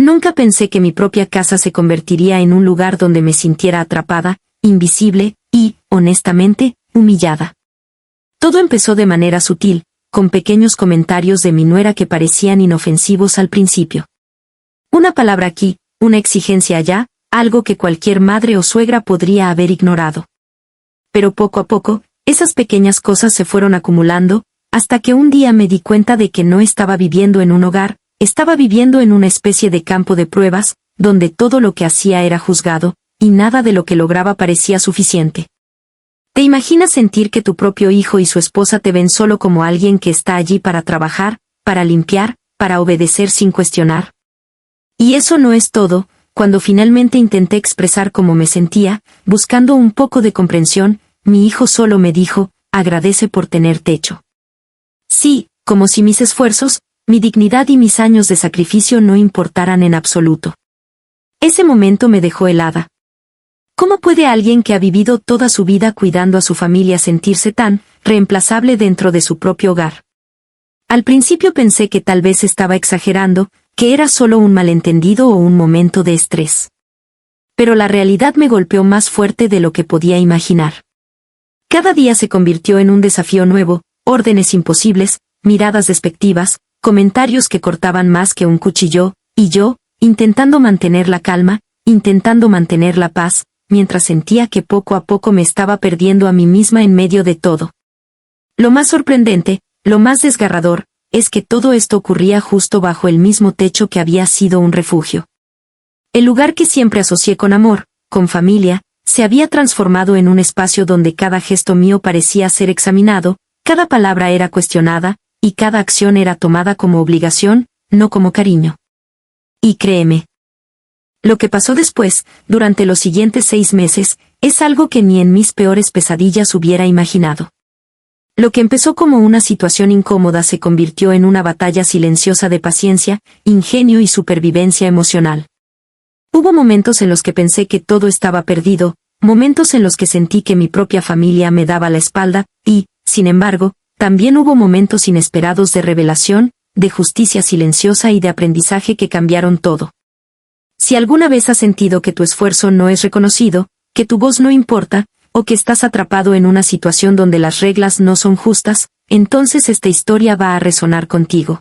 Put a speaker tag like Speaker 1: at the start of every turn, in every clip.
Speaker 1: Nunca pensé que mi propia casa se convertiría en un lugar donde me sintiera atrapada, invisible y, honestamente, humillada. Todo empezó de manera sutil, con pequeños comentarios de mi nuera que parecían inofensivos al principio. Una palabra aquí, una exigencia allá, algo que cualquier madre o suegra podría haber ignorado. Pero poco a poco, esas pequeñas cosas se fueron acumulando, hasta que un día me di cuenta de que no estaba viviendo en un hogar, estaba viviendo en una especie de campo de pruebas, donde todo lo que hacía era juzgado, y nada de lo que lograba parecía suficiente. ¿Te imaginas sentir que tu propio hijo y su esposa te ven solo como alguien que está allí para trabajar, para limpiar, para obedecer sin cuestionar? Y eso no es todo. Cuando finalmente intenté expresar cómo me sentía, buscando un poco de comprensión, mi hijo solo me dijo, agradece por tener techo. Sí, como si mis esfuerzos, mi dignidad y mis años de sacrificio no importaran en absoluto. Ese momento me dejó helada. ¿Cómo puede alguien que ha vivido toda su vida cuidando a su familia sentirse tan reemplazable dentro de su propio hogar? Al principio pensé que tal vez estaba exagerando, que era solo un malentendido o un momento de estrés. Pero la realidad me golpeó más fuerte de lo que podía imaginar. Cada día se convirtió en un desafío nuevo, órdenes imposibles, miradas despectivas, comentarios que cortaban más que un cuchillo, y yo, intentando mantener la calma, intentando mantener la paz, mientras sentía que poco a poco me estaba perdiendo a mí misma en medio de todo. Lo más sorprendente, lo más desgarrador, es que todo esto ocurría justo bajo el mismo techo que había sido un refugio. El lugar que siempre asocié con amor, con familia, se había transformado en un espacio donde cada gesto mío parecía ser examinado, cada palabra era cuestionada, y cada acción era tomada como obligación, no como cariño. Y créeme, lo que pasó después, durante los siguientes 6 meses, es algo que ni en mis peores pesadillas hubiera imaginado. Lo que empezó como una situación incómoda se convirtió en una batalla silenciosa de paciencia, ingenio y supervivencia emocional. Hubo momentos en los que pensé que todo estaba perdido, momentos en los que sentí que mi propia familia me daba la espalda, y, sin embargo, también hubo momentos inesperados de revelación, de justicia silenciosa y de aprendizaje que cambiaron todo. Si alguna vez has sentido que tu esfuerzo no es reconocido, que tu voz no importa, o que estás atrapado en una situación donde las reglas no son justas, entonces esta historia va a resonar contigo.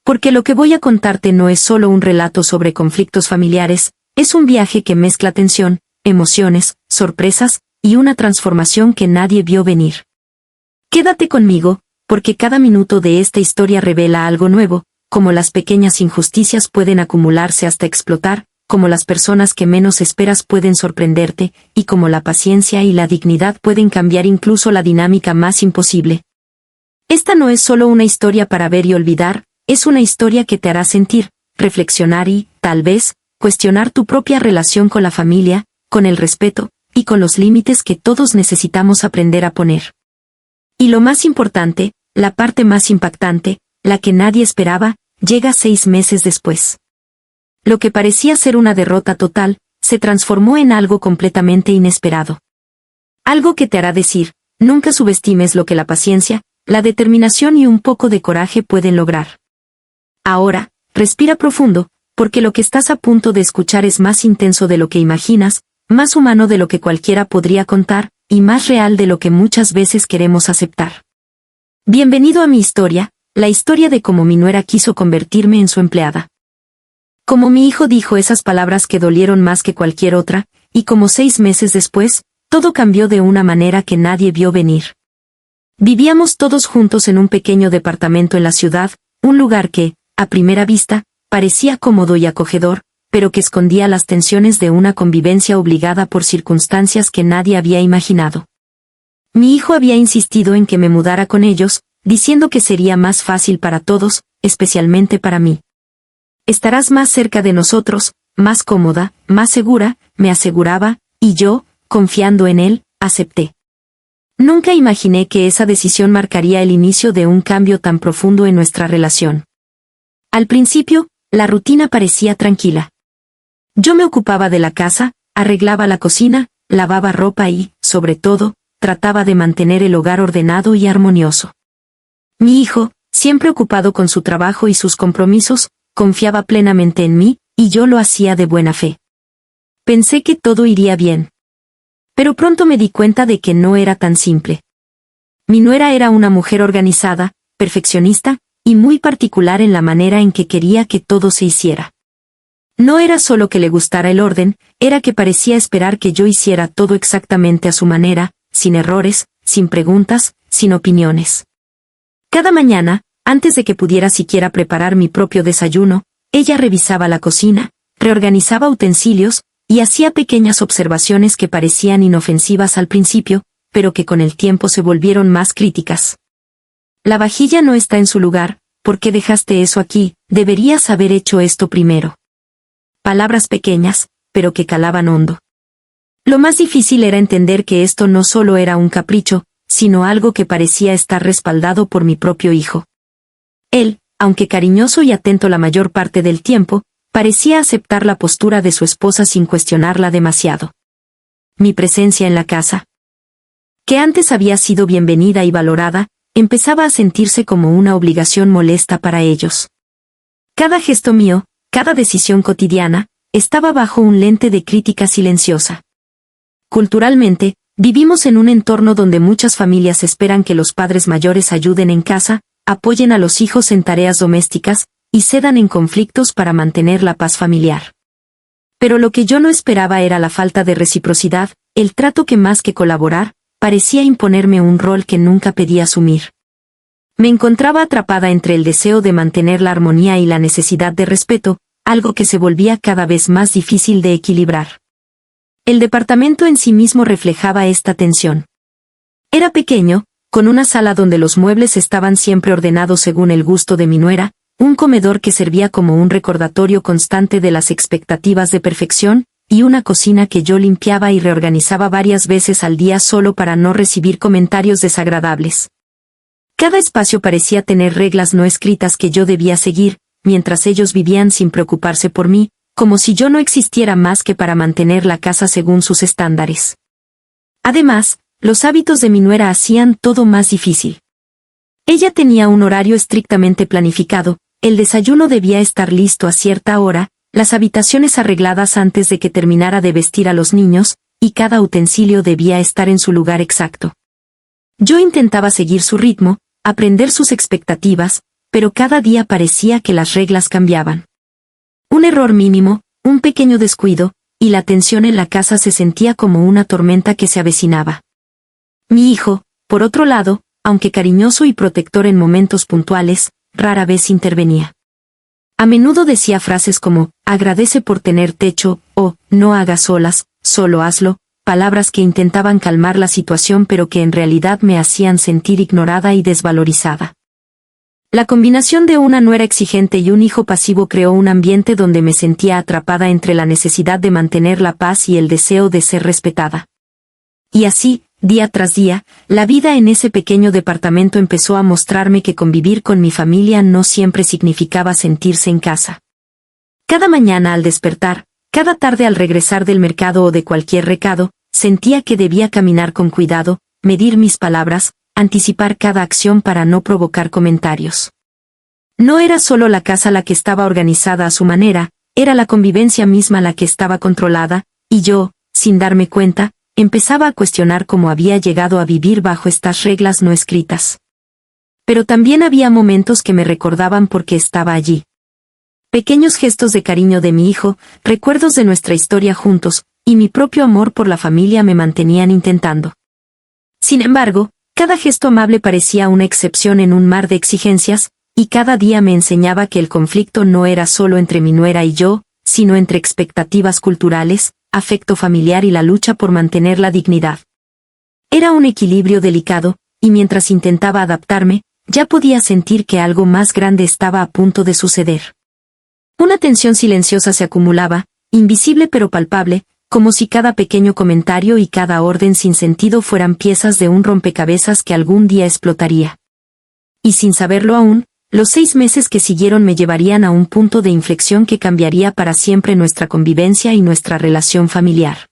Speaker 1: Porque lo que voy a contarte no es solo un relato sobre conflictos familiares, es un viaje que mezcla tensión, emociones, sorpresas, y una transformación que nadie vio venir. Quédate conmigo, porque cada minuto de esta historia revela algo nuevo, como las pequeñas injusticias pueden acumularse hasta explotar, como las personas que menos esperas pueden sorprenderte, y como la paciencia y la dignidad pueden cambiar incluso la dinámica más imposible. Esta no es solo una historia para ver y olvidar, es una historia que te hará sentir, reflexionar y, tal vez, cuestionar tu propia relación con la familia, con el respeto, y con los límites que todos necesitamos aprender a poner. Y lo más importante, la parte más impactante, la que nadie esperaba, llega 6 meses después. Lo que parecía ser una derrota total, se transformó en algo completamente inesperado. Algo que te hará decir, nunca subestimes lo que la paciencia, la determinación y un poco de coraje pueden lograr. Ahora, respira profundo, porque lo que estás a punto de escuchar es más intenso de lo que imaginas, más humano de lo que cualquiera podría contar, y más real de lo que muchas veces queremos aceptar. Bienvenido a mi historia, la historia de cómo mi nuera quiso convertirme en su empleada. Como mi hijo dijo esas palabras que dolieron más que cualquier otra, y como 6 meses después, todo cambió de una manera que nadie vio venir. Vivíamos todos juntos en un pequeño departamento en la ciudad, un lugar que, a primera vista, parecía cómodo y acogedor, pero que escondía las tensiones de una convivencia obligada por circunstancias que nadie había imaginado. Mi hijo había insistido en que me mudara con ellos, diciendo que sería más fácil para todos, especialmente para mí. Estarás más cerca de nosotros, más cómoda, más segura, me aseguraba, y yo, confiando en él, acepté. Nunca imaginé que esa decisión marcaría el inicio de un cambio tan profundo en nuestra relación. Al principio, la rutina parecía tranquila. Yo me ocupaba de la casa, arreglaba la cocina, lavaba ropa y, sobre todo, trataba de mantener el hogar ordenado y armonioso. Mi hijo, siempre ocupado con su trabajo y sus compromisos, confiaba plenamente en mí, y yo lo hacía de buena fe. Pensé que todo iría bien. Pero pronto me di cuenta de que no era tan simple. Mi nuera era una mujer organizada, perfeccionista, y muy particular en la manera en que quería que todo se hiciera. No era solo que le gustara el orden, era que parecía esperar que yo hiciera todo exactamente a su manera, sin errores, sin preguntas, sin opiniones. Cada mañana, antes de que pudiera siquiera preparar mi propio desayuno, ella revisaba la cocina, reorganizaba utensilios, y hacía pequeñas observaciones que parecían inofensivas al principio, pero que con el tiempo se volvieron más críticas. La vajilla no está en su lugar, ¿por qué dejaste eso aquí? Deberías haber hecho esto primero. Palabras pequeñas, pero que calaban hondo. Lo más difícil era entender que esto no solo era un capricho, sino algo que parecía estar respaldado por mi propio hijo. Él, aunque cariñoso y atento la mayor parte del tiempo, parecía aceptar la postura de su esposa sin cuestionarla demasiado. Mi presencia en la casa, que antes había sido bienvenida y valorada, empezaba a sentirse como una obligación molesta para ellos. Cada gesto mío, cada decisión cotidiana, estaba bajo un lente de crítica silenciosa. Culturalmente, vivimos en un entorno donde muchas familias esperan que los padres mayores ayuden en casa, apoyen a los hijos en tareas domésticas, y cedan en conflictos para mantener la paz familiar. Pero lo que yo no esperaba era la falta de reciprocidad, el trato que más que colaborar, parecía imponerme un rol que nunca pedí asumir. Me encontraba atrapada entre el deseo de mantener la armonía y la necesidad de respeto, algo que se volvía cada vez más difícil de equilibrar. El departamento en sí mismo reflejaba esta tensión. Era pequeño, con una sala donde los muebles estaban siempre ordenados según el gusto de mi nuera, un comedor que servía como un recordatorio constante de las expectativas de perfección, y una cocina que yo limpiaba y reorganizaba varias veces al día solo para no recibir comentarios desagradables. Cada espacio parecía tener reglas no escritas que yo debía seguir, mientras ellos vivían sin preocuparse por mí, como si yo no existiera más que para mantener la casa según sus estándares. Además, los hábitos de mi nuera hacían todo más difícil. Ella tenía un horario estrictamente planificado, el desayuno debía estar listo a cierta hora, las habitaciones arregladas antes de que terminara de vestir a los niños, y cada utensilio debía estar en su lugar exacto. Yo intentaba seguir su ritmo, aprender sus expectativas, pero cada día parecía que las reglas cambiaban. Un error mínimo, un pequeño descuido, y la tensión en la casa se sentía como una tormenta que se avecinaba. Mi hijo, por otro lado, aunque cariñoso y protector en momentos puntuales, rara vez intervenía. A menudo decía frases como, agradece por tener techo, o, no hagas olas, solo hazlo, palabras que intentaban calmar la situación pero que en realidad me hacían sentir ignorada y desvalorizada. La combinación de una nuera exigente y un hijo pasivo creó un ambiente donde me sentía atrapada entre la necesidad de mantener la paz y el deseo de ser respetada. Y así, día tras día, la vida en ese pequeño departamento empezó a mostrarme que convivir con mi familia no siempre significaba sentirse en casa. Cada mañana al despertar, cada tarde al regresar del mercado o de cualquier recado, sentía que debía caminar con cuidado, medir mis palabras, anticipar cada acción para no provocar comentarios. No era solo la casa la que estaba organizada a su manera, era la convivencia misma la que estaba controlada, y yo, sin darme cuenta, empezaba a cuestionar cómo había llegado a vivir bajo estas reglas no escritas. Pero también había momentos que me recordaban por qué estaba allí. Pequeños gestos de cariño de mi hijo, recuerdos de nuestra historia juntos, y mi propio amor por la familia me mantenían intentando. Sin embargo, cada gesto amable parecía una excepción en un mar de exigencias, y cada día me enseñaba que el conflicto no era solo entre mi nuera y yo, sino entre expectativas culturales, afecto familiar y la lucha por mantener la dignidad. Era un equilibrio delicado, y mientras intentaba adaptarme, ya podía sentir que algo más grande estaba a punto de suceder. Una tensión silenciosa se acumulaba, invisible pero palpable, como si cada pequeño comentario y cada orden sin sentido fueran piezas de un rompecabezas que algún día explotaría. Y sin saberlo aún, los 6 meses que siguieron me llevarían a un punto de inflexión que cambiaría para siempre nuestra convivencia y nuestra relación familiar.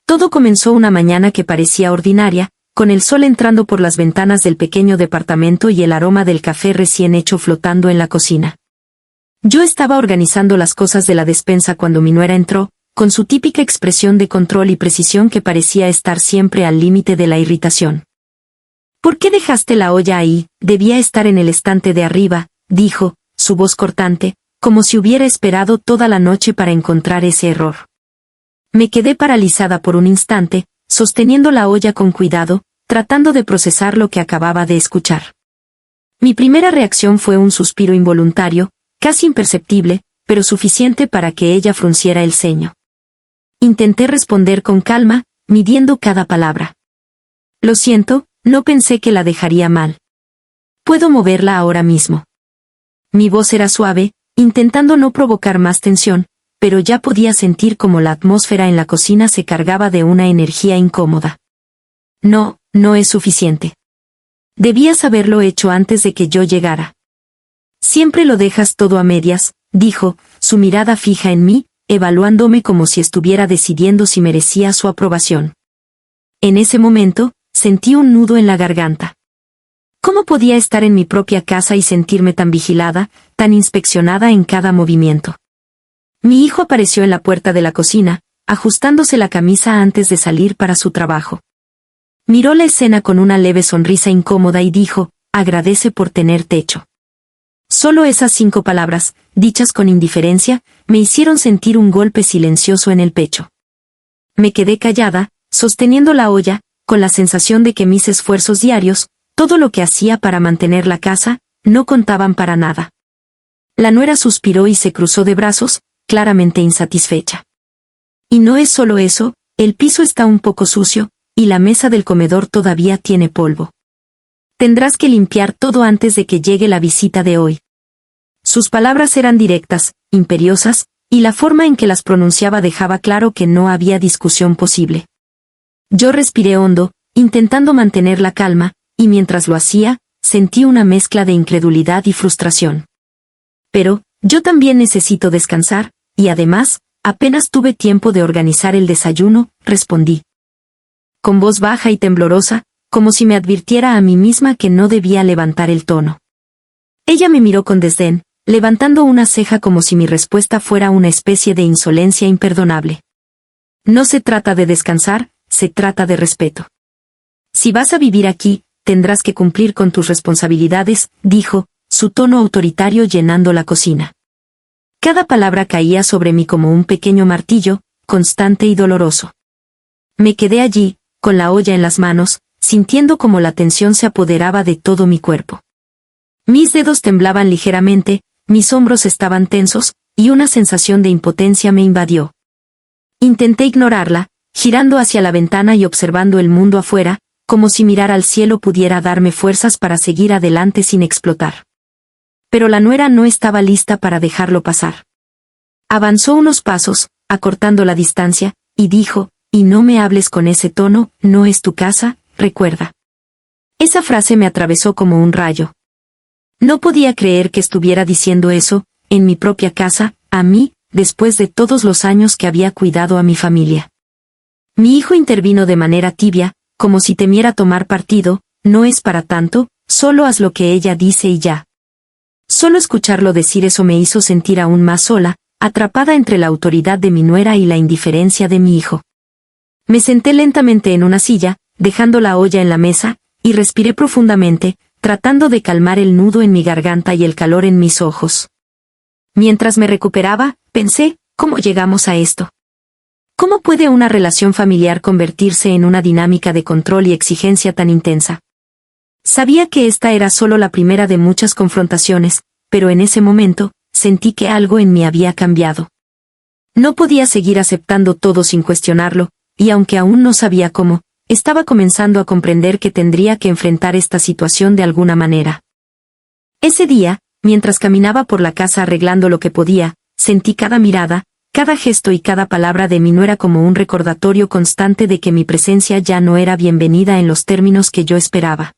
Speaker 1: Todo comenzó una mañana que parecía ordinaria, con el sol entrando por las ventanas del pequeño departamento y el aroma del café recién hecho flotando en la cocina. Yo estaba organizando las cosas de la despensa cuando mi nuera entró, con su típica expresión de control y precisión que parecía estar siempre al límite de la irritación. «¿Por qué dejaste la olla ahí? Debía estar en el estante de arriba», dijo, su voz cortante, como si hubiera esperado toda la noche para encontrar ese error. Me quedé paralizada por un instante, sosteniendo la olla con cuidado, tratando de procesar lo que acababa de escuchar. Mi primera reacción fue un suspiro involuntario, casi imperceptible, pero suficiente para que ella frunciera el ceño. Intenté responder con calma, midiendo cada palabra. «Lo siento, no pensé que la dejaría mal. Puedo moverla ahora mismo». Mi voz era suave, intentando no provocar más tensión, pero ya podía sentir cómo la atmósfera en la cocina se cargaba de una energía incómoda. «No, no es suficiente. Debías haberlo hecho antes de que yo llegara. Siempre lo dejas todo a medias», dijo, su mirada fija en mí, evaluándome como si estuviera decidiendo si merecía su aprobación. En ese momento, sentí un nudo en la garganta. ¿Cómo podía estar en mi propia casa y sentirme tan vigilada, tan inspeccionada en cada movimiento? Mi hijo apareció en la puerta de la cocina, ajustándose la camisa antes de salir para su trabajo. Miró la escena con una leve sonrisa incómoda y dijo, «Agradece por tener techo». Solo esas 5 palabras, dichas con indiferencia, me hicieron sentir un golpe silencioso en el pecho. Me quedé callada, sosteniendo la olla, con la sensación de que mis esfuerzos diarios, todo lo que hacía para mantener la casa, no contaban para nada. La nuera suspiró y se cruzó de brazos, claramente insatisfecha. «Y no es solo eso, el piso está un poco sucio, y la mesa del comedor todavía tiene polvo. Tendrás que limpiar todo antes de que llegue la visita de hoy». Sus palabras eran directas, imperiosas, y la forma en que las pronunciaba dejaba claro que no había discusión posible. Yo respiré hondo, intentando mantener la calma, y mientras lo hacía, sentí una mezcla de incredulidad y frustración. «Pero, yo también necesito descansar, y además, apenas tuve tiempo de organizar el desayuno», respondí. Con voz baja y temblorosa, como si me advirtiera a mí misma que no debía levantar el tono. Ella me miró con desdén, levantando una ceja como si mi respuesta fuera una especie de insolencia imperdonable. «No se trata de descansar, se trata de respeto. Si vas a vivir aquí, tendrás que cumplir con tus responsabilidades», dijo, su tono autoritario llenando la cocina. Cada palabra caía sobre mí como un pequeño martillo, constante y doloroso. Me quedé allí, con la olla en las manos, sintiendo como la tensión se apoderaba de todo mi cuerpo. Mis dedos temblaban ligeramente, mis hombros estaban tensos, y una sensación de impotencia me invadió. Intenté ignorarla, girando hacia la ventana y observando el mundo afuera, como si mirar al cielo pudiera darme fuerzas para seguir adelante sin explotar. Pero la nuera no estaba lista para dejarlo pasar. Avanzó unos pasos, acortando la distancia, y dijo, «Y no me hables con ese tono, no es tu casa, recuerda». Esa frase me atravesó como un rayo. No podía creer que estuviera diciendo eso, en mi propia casa, a mí, después de todos los años que había cuidado a mi familia. Mi hijo intervino de manera tibia, como si temiera tomar partido, «No es para tanto, solo haz lo que ella dice y ya». Solo escucharlo decir eso me hizo sentir aún más sola, atrapada entre la autoridad de mi nuera y la indiferencia de mi hijo. Me senté lentamente en una silla, dejando la olla en la mesa, y respiré profundamente, tratando de calmar el nudo en mi garganta y el calor en mis ojos. Mientras me recuperaba, pensé, ¿cómo llegamos a esto? ¿Cómo puede una relación familiar convertirse en una dinámica de control y exigencia tan intensa? Sabía que esta era solo la primera de muchas confrontaciones, pero en ese momento, sentí que algo en mí había cambiado. No podía seguir aceptando todo sin cuestionarlo, y aunque aún no sabía cómo, estaba comenzando a comprender que tendría que enfrentar esta situación de alguna manera. Ese día, mientras caminaba por la casa arreglando lo que podía, sentí cada mirada, cada gesto y cada palabra de mi nuera como un recordatorio constante de que mi presencia ya no era bienvenida en los términos que yo esperaba.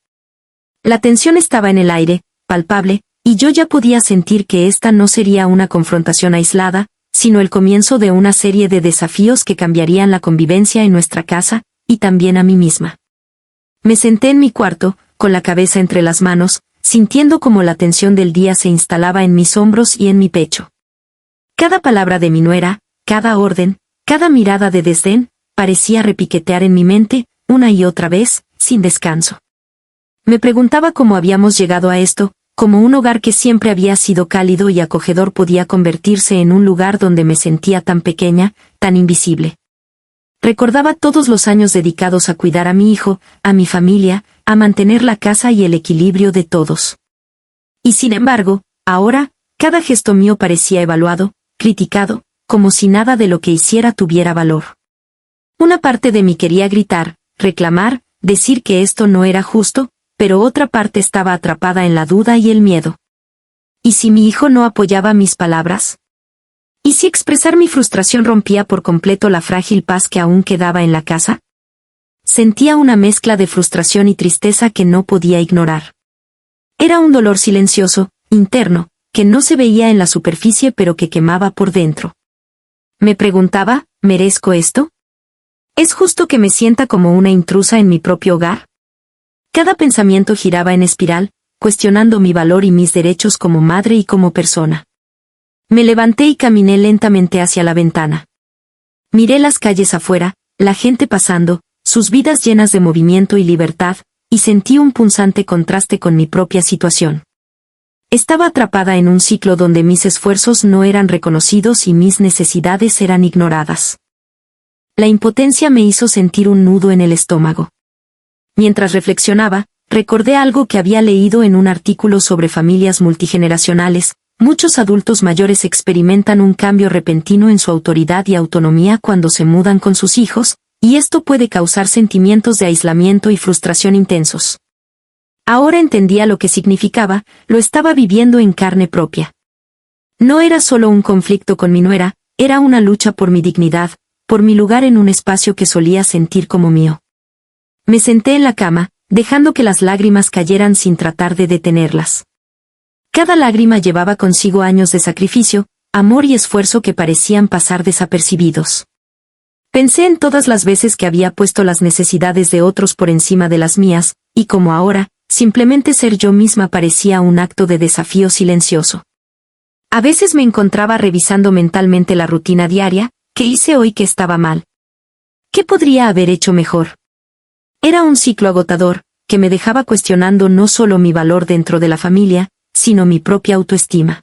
Speaker 1: La tensión estaba en el aire, palpable, y yo ya podía sentir que esta no sería una confrontación aislada, sino el comienzo de una serie de desafíos que cambiarían la convivencia en nuestra casa, y también a mí misma. Me senté en mi cuarto, con la cabeza entre las manos, sintiendo como la tensión del día se instalaba en mis hombros y en mi pecho. Cada palabra de mi nuera, cada orden, cada mirada de desdén, parecía repiquetear en mi mente, una y otra vez, sin descanso. Me preguntaba cómo habíamos llegado a esto, cómo un hogar que siempre había sido cálido y acogedor podía convertirse en un lugar donde me sentía tan pequeña, tan invisible. Recordaba todos los años dedicados a cuidar a mi hijo, a mi familia, a mantener la casa y el equilibrio de todos. Y sin embargo, ahora, cada gesto mío parecía evaluado, criticado, como si nada de lo que hiciera tuviera valor. Una parte de mí quería gritar, reclamar, decir que esto no era justo, pero otra parte estaba atrapada en la duda y el miedo. ¿Y si mi hijo no apoyaba mis palabras? ¿Y si expresar mi frustración rompía por completo la frágil paz que aún quedaba en la casa? Sentía una mezcla de frustración y tristeza que no podía ignorar. Era un dolor silencioso, interno, que no se veía en la superficie pero que quemaba por dentro. Me preguntaba, ¿merezco esto? ¿Es justo que me sienta como una intrusa en mi propio hogar? Cada pensamiento giraba en espiral, cuestionando mi valor y mis derechos como madre y como persona. Me levanté y caminé lentamente hacia la ventana. Miré las calles afuera, la gente pasando, sus vidas llenas de movimiento y libertad, y sentí un punzante contraste con mi propia situación. Estaba atrapada en un ciclo donde mis esfuerzos no eran reconocidos y mis necesidades eran ignoradas. La impotencia me hizo sentir un nudo en el estómago. Mientras reflexionaba, recordé algo que había leído en un artículo sobre familias multigeneracionales. Muchos adultos mayores experimentan un cambio repentino en su autoridad y autonomía cuando se mudan con sus hijos, y esto puede causar sentimientos de aislamiento y frustración intensos. Ahora entendía lo que significaba, lo estaba viviendo en carne propia. No era solo un conflicto con mi nuera, era una lucha por mi dignidad, por mi lugar en un espacio que solía sentir como mío. Me senté en la cama, dejando que las lágrimas cayeran sin tratar de detenerlas. Cada lágrima llevaba consigo años de sacrificio, amor y esfuerzo que parecían pasar desapercibidos. Pensé en todas las veces que había puesto las necesidades de otros por encima de las mías, y como ahora, simplemente ser yo misma parecía un acto de desafío silencioso. A veces me encontraba revisando mentalmente la rutina diaria, ¿qué hice hoy que estaba mal? ¿Qué podría haber hecho mejor? Era un ciclo agotador, que me dejaba cuestionando no solo mi valor dentro de la familia, sino mi propia autoestima.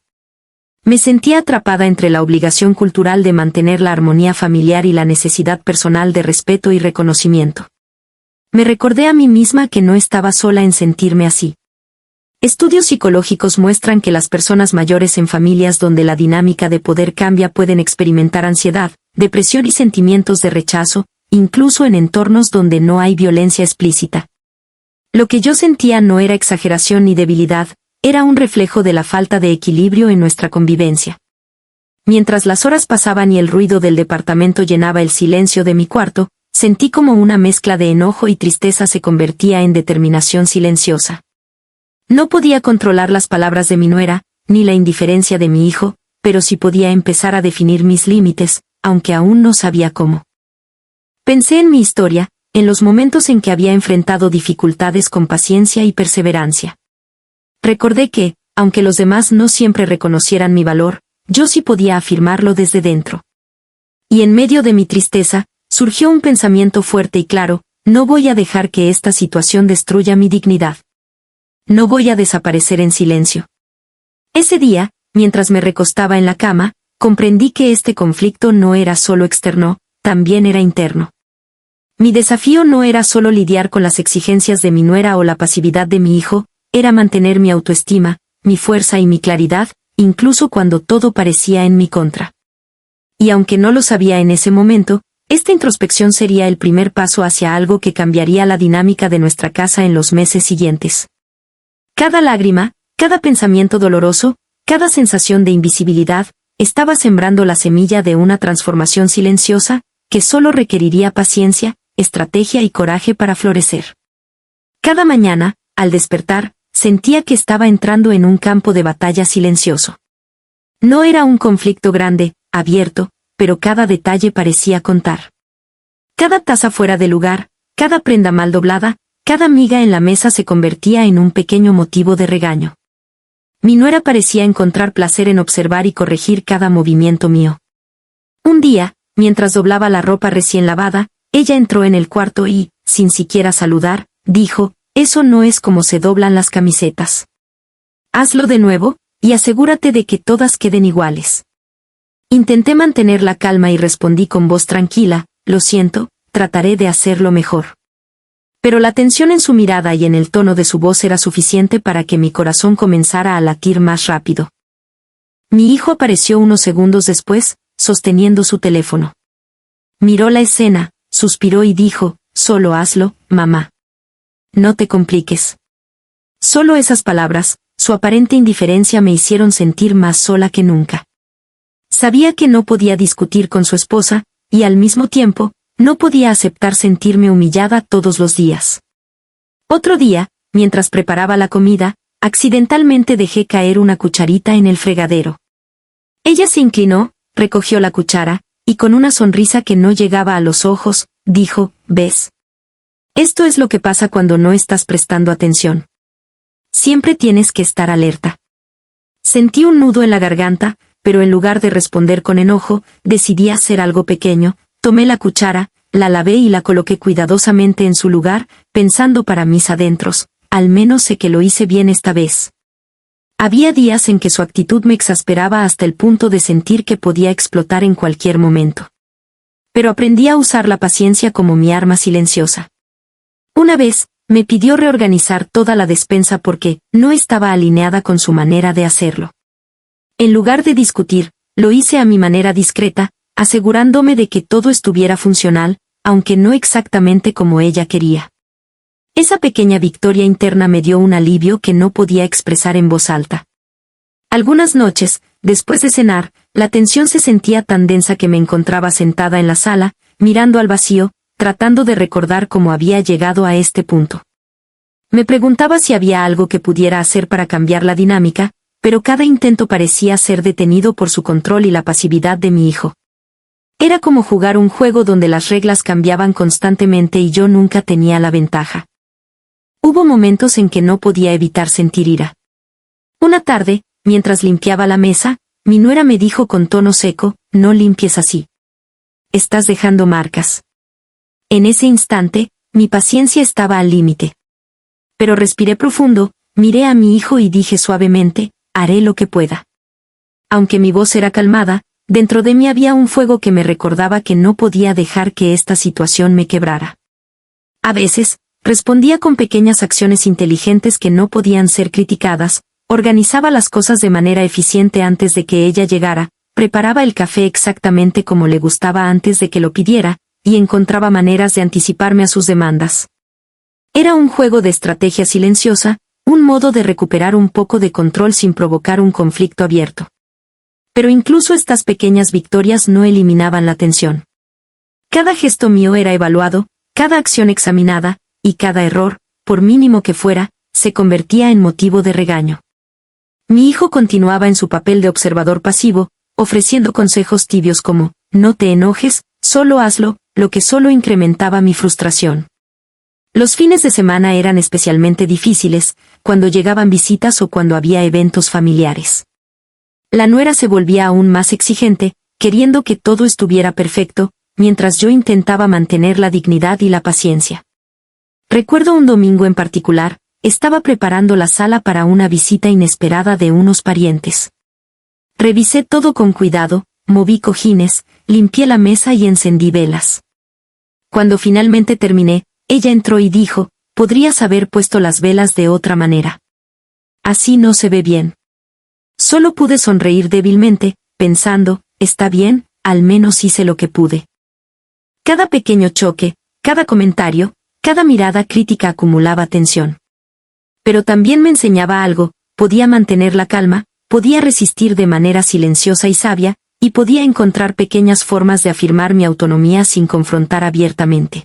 Speaker 1: Me sentía atrapada entre la obligación cultural de mantener la armonía familiar y la necesidad personal de respeto y reconocimiento. Me recordé a mí misma que no estaba sola en sentirme así. Estudios psicológicos muestran que las personas mayores en familias donde la dinámica de poder cambia pueden experimentar ansiedad, depresión y sentimientos de rechazo, incluso en entornos donde no hay violencia explícita. Lo que yo sentía no era exageración ni debilidad, era un reflejo de la falta de equilibrio en nuestra convivencia. Mientras las horas pasaban y el ruido del departamento llenaba el silencio de mi cuarto, sentí como una mezcla de enojo y tristeza se convertía en determinación silenciosa. No podía controlar las palabras de mi nuera, ni la indiferencia de mi hijo, pero sí podía empezar a definir mis límites, aunque aún no sabía cómo. Pensé en mi historia, en los momentos en que había enfrentado dificultades con paciencia y perseverancia. Recordé que, aunque los demás no siempre reconocieran mi valor, yo sí podía afirmarlo desde dentro. Y en medio de mi tristeza, surgió un pensamiento fuerte y claro: no voy a dejar que esta situación destruya mi dignidad. No voy a desaparecer en silencio. Ese día, mientras me recostaba en la cama, comprendí que este conflicto no era solo externo, también era interno. Mi desafío no era solo lidiar con las exigencias de mi nuera o la pasividad de mi hijo, era mantener mi autoestima, mi fuerza y mi claridad, incluso cuando todo parecía en mi contra. Y aunque no lo sabía en ese momento, esta introspección sería el primer paso hacia algo que cambiaría la dinámica de nuestra casa en los meses siguientes. Cada lágrima, cada pensamiento doloroso, cada sensación de invisibilidad, estaba sembrando la semilla de una transformación silenciosa, que solo requeriría paciencia, estrategia y coraje para florecer. Cada mañana, al despertar, sentía que estaba entrando en un campo de batalla silencioso. No era un conflicto grande, abierto, pero cada detalle parecía contar. Cada taza fuera de lugar, cada prenda mal doblada, Cada miga en la mesa se convertía en un pequeño motivo de regaño. Mi nuera parecía encontrar placer en observar y corregir cada movimiento mío. Un día, mientras doblaba la ropa recién lavada, ella entró en el cuarto y, sin siquiera saludar, dijo: «Eso no es como se doblan las camisetas. Hazlo de nuevo, y asegúrate de que todas queden iguales». Intenté mantener la calma y respondí con voz tranquila: «Lo siento, trataré de hacerlo mejor». Pero la tensión en su mirada y en el tono de su voz era suficiente para que mi corazón comenzara a latir más rápido. Mi hijo apareció unos segundos después, sosteniendo su teléfono. Miró la escena, suspiró y dijo: «Solo hazlo, mamá. No te compliques». Solo esas palabras, su aparente indiferencia me hicieron sentir más sola que nunca. Sabía que no podía discutir con su esposa, y al mismo tiempo, no podía aceptar sentirme humillada todos los días. Otro día, mientras preparaba la comida, accidentalmente dejé caer una cucharita en el fregadero. Ella se inclinó, recogió la cuchara, y con una sonrisa que no llegaba a los ojos, dijo: «¿Ves? Esto es lo que pasa cuando no estás prestando atención. Siempre tienes que estar alerta». Sentí un nudo en la garganta, pero en lugar de responder con enojo, decidí hacer algo pequeño. Tomé la cuchara, la lavé y la coloqué cuidadosamente en su lugar, pensando para mis adentros: «Al menos sé que lo hice bien esta vez». Había días en que su actitud me exasperaba hasta el punto de sentir que podía explotar en cualquier momento. Pero aprendí a usar la paciencia como mi arma silenciosa. Una vez, me pidió reorganizar toda la despensa porque no estaba alineada con su manera de hacerlo. En lugar de discutir, lo hice a mi manera discreta, asegurándome de que todo estuviera funcional, aunque no exactamente como ella quería. Esa pequeña victoria interna me dio un alivio que no podía expresar en voz alta. Algunas noches, después de cenar, la tensión se sentía tan densa que me encontraba sentada en la sala, mirando al vacío, tratando de recordar cómo había llegado a este punto. Me preguntaba si había algo que pudiera hacer para cambiar la dinámica, pero cada intento parecía ser detenido por su control y la pasividad de mi hijo. Era como jugar un juego donde las reglas cambiaban constantemente y yo nunca tenía la ventaja. Hubo momentos en que no podía evitar sentir ira. Una tarde, mientras limpiaba la mesa, mi nuera me dijo con tono seco: «No limpies así. Estás dejando marcas». En ese instante, mi paciencia estaba al límite. Pero respiré profundo, miré a mi hijo y dije suavemente: «Haré lo que pueda». Aunque mi voz era calmada, dentro de mí había un fuego que me recordaba que no podía dejar que esta situación me quebrara. A veces, respondía con pequeñas acciones inteligentes que no podían ser criticadas, organizaba las cosas de manera eficiente antes de que ella llegara, preparaba el café exactamente como le gustaba antes de que lo pidiera, y encontraba maneras de anticiparme a sus demandas. Era un juego de estrategia silenciosa, un modo de recuperar un poco de control sin provocar un conflicto abierto. Pero incluso estas pequeñas victorias no eliminaban la tensión. Cada gesto mío era evaluado, cada acción examinada, y cada error, por mínimo que fuera, se convertía en motivo de regaño. Mi hijo continuaba en su papel de observador pasivo, ofreciendo consejos tibios como: «No te enojes, solo hazlo», lo que solo incrementaba mi frustración. Los fines de semana eran especialmente difíciles, cuando llegaban visitas o cuando había eventos familiares. La nuera se volvía aún más exigente, queriendo que todo estuviera perfecto, mientras yo intentaba mantener la dignidad y la paciencia. Recuerdo un domingo en particular, estaba preparando la sala para una visita inesperada de unos parientes. Revisé todo con cuidado, moví cojines, limpié la mesa y encendí velas. Cuando finalmente terminé, ella entró y dijo: «Podrías haber puesto las velas de otra manera. Así no se ve bien». Solo pude sonreír débilmente, pensando: «Está bien, al menos hice lo que pude». Cada pequeño choque, cada comentario, cada mirada crítica acumulaba tensión. Pero también me enseñaba algo: podía mantener la calma, podía resistir de manera silenciosa y sabia, y podía encontrar pequeñas formas de afirmar mi autonomía sin confrontar abiertamente.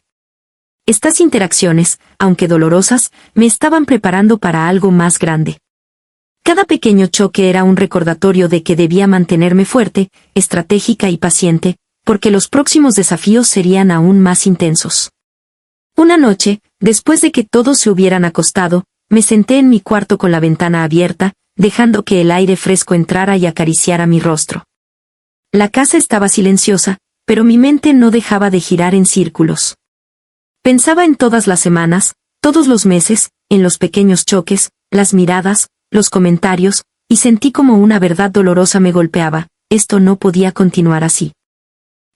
Speaker 1: Estas interacciones, aunque dolorosas, me estaban preparando para algo más grande. Cada pequeño choque era un recordatorio de que debía mantenerme fuerte, estratégica y paciente, porque los próximos desafíos serían aún más intensos. Una noche, Después de que todos se hubieran acostado, me senté en mi cuarto con la ventana abierta, dejando que el aire fresco entrara y acariciara mi rostro. La casa estaba silenciosa, pero mi mente no dejaba de girar en círculos. Pensaba en todas las semanas, todos los meses, en los pequeños choques, las miradas, los comentarios, y sentí como una verdad dolorosa me golpeaba: esto no podía continuar así.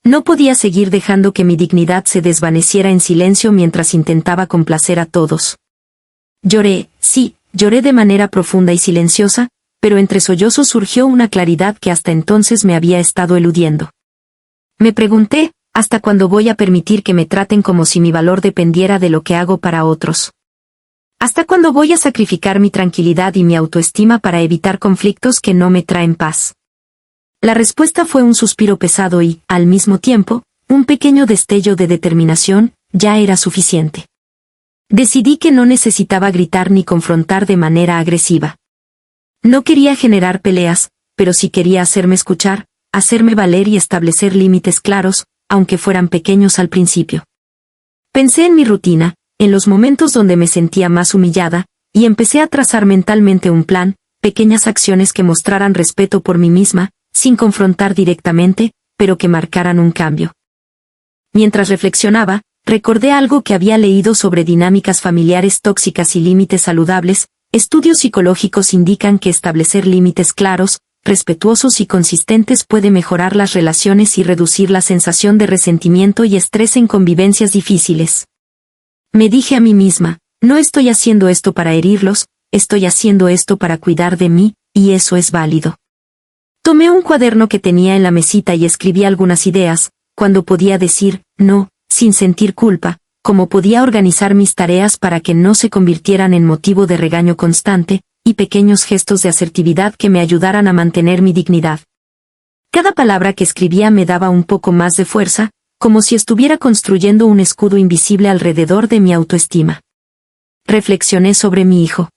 Speaker 1: No podía seguir dejando que mi dignidad se desvaneciera en silencio mientras intentaba complacer a todos. Lloré, sí, lloré de manera profunda y silenciosa, pero entre sollozos surgió una claridad que hasta entonces me había estado eludiendo. Me pregunté, ¿hasta cuándo voy a permitir que me traten como si mi valor dependiera de lo que hago para otros? ¿Hasta cuándo voy a sacrificar mi tranquilidad y mi autoestima para evitar conflictos que no me traen paz? La respuesta fue un suspiro pesado y, al mismo tiempo, un pequeño destello de determinación. Ya era suficiente. Decidí que no necesitaba gritar ni confrontar de manera agresiva. No quería generar peleas, pero sí quería hacerme escuchar, hacerme valer y establecer límites claros, aunque fueran pequeños al principio. Pensé en mi rutina, en los momentos donde me sentía más humillada, y empecé a trazar mentalmente un plan, pequeñas acciones que mostraran respeto por mí misma, sin confrontar directamente, pero que marcaran un cambio. Mientras reflexionaba, recordé algo que había leído sobre dinámicas familiares tóxicas y límites saludables. Estudios psicológicos indican que establecer límites claros, respetuosos y consistentes puede mejorar las relaciones y reducir la sensación de resentimiento y estrés en convivencias difíciles. Me dije a mí misma, no estoy haciendo esto para herirlos, estoy haciendo esto para cuidar de mí, y eso es válido. Tomé un cuaderno que tenía en la mesita y escribí algunas ideas, cuando podía decir no, sin sentir culpa, cómo podía organizar mis tareas para que no se convirtieran en motivo de regaño constante, y pequeños gestos de asertividad que me ayudaran a mantener mi dignidad. Cada palabra que escribía me daba un poco más de fuerza, como si estuviera construyendo un escudo invisible alrededor de mi autoestima. Reflexioné sobre mi hijo.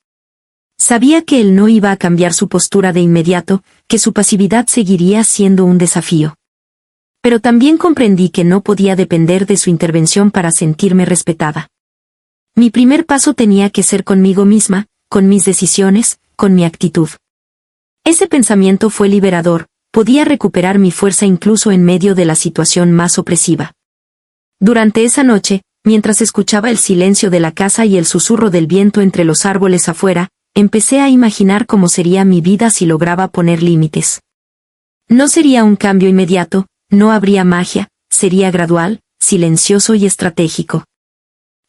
Speaker 1: Sabía que él no iba a cambiar su postura de inmediato, que su pasividad seguiría siendo un desafío. Pero también comprendí que no podía depender de su intervención para sentirme respetada. Mi primer paso tenía que ser conmigo misma, con mis decisiones, con mi actitud. Ese pensamiento fue liberador, podía recuperar mi fuerza incluso en medio de la situación más opresiva. Durante esa noche, mientras escuchaba el silencio de la casa y el susurro del viento entre los árboles afuera, empecé a imaginar cómo sería mi vida si lograba poner límites. No sería un cambio inmediato, no habría magia, sería gradual, silencioso y estratégico.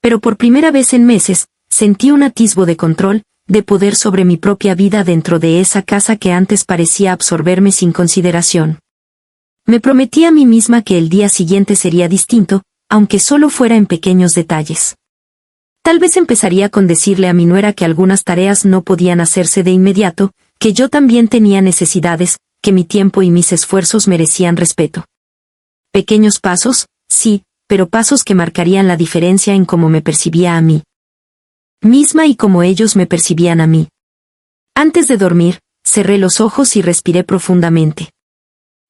Speaker 1: Pero por primera vez en meses, sentí un atisbo de control, de poder sobre mi propia vida dentro de esa casa que antes parecía absorberme sin consideración. Me prometí a mí misma que el día siguiente sería distinto, aunque solo fuera en pequeños detalles. Tal vez empezaría con decirle a mi nuera que algunas tareas no podían hacerse de inmediato, que yo también tenía necesidades, que mi tiempo y mis esfuerzos merecían respeto. Pequeños pasos, sí, pero pasos que marcarían la diferencia en cómo me percibía a mí misma y cómo ellos me percibían a mí. Antes de dormir, cerré los ojos y respiré profundamente.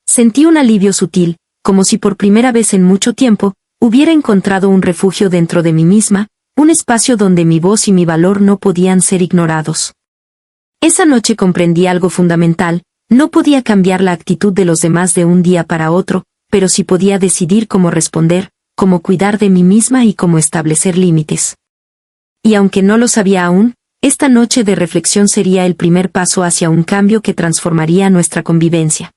Speaker 1: Sentí un alivio sutil, como si por primera vez en mucho tiempo, hubiera encontrado un refugio dentro de mí misma, un espacio donde mi voz y mi valor no podían ser ignorados. Esa noche comprendí algo fundamental: no podía cambiar la actitud de los demás de un día para otro, pero sí podía decidir cómo responder, cómo cuidar de mí misma y cómo establecer límites. Y aunque no lo sabía aún, esta noche de reflexión sería el primer paso hacia un cambio que transformaría nuestra convivencia.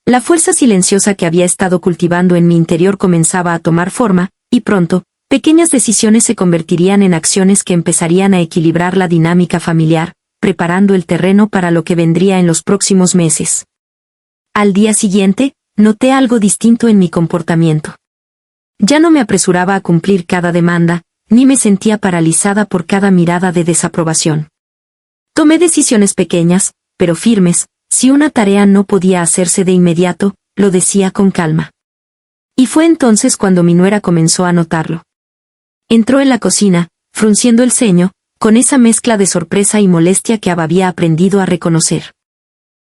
Speaker 1: La fuerza silenciosa que había estado cultivando en mi interior comenzaba a tomar forma, y pronto, pequeñas decisiones se convertirían en acciones que empezarían a equilibrar la dinámica familiar, preparando el terreno para lo que vendría en los próximos meses. Al día siguiente, noté algo distinto en mi comportamiento. Ya no me apresuraba a cumplir cada demanda, ni me sentía paralizada por cada mirada de desaprobación. Tomé decisiones pequeñas, pero firmes. Si una tarea no podía hacerse de inmediato, lo decía con calma. Y fue entonces cuando mi nuera comenzó a notarlo. Entró en la cocina, frunciendo el ceño, con esa mezcla de sorpresa y molestia que había aprendido a reconocer.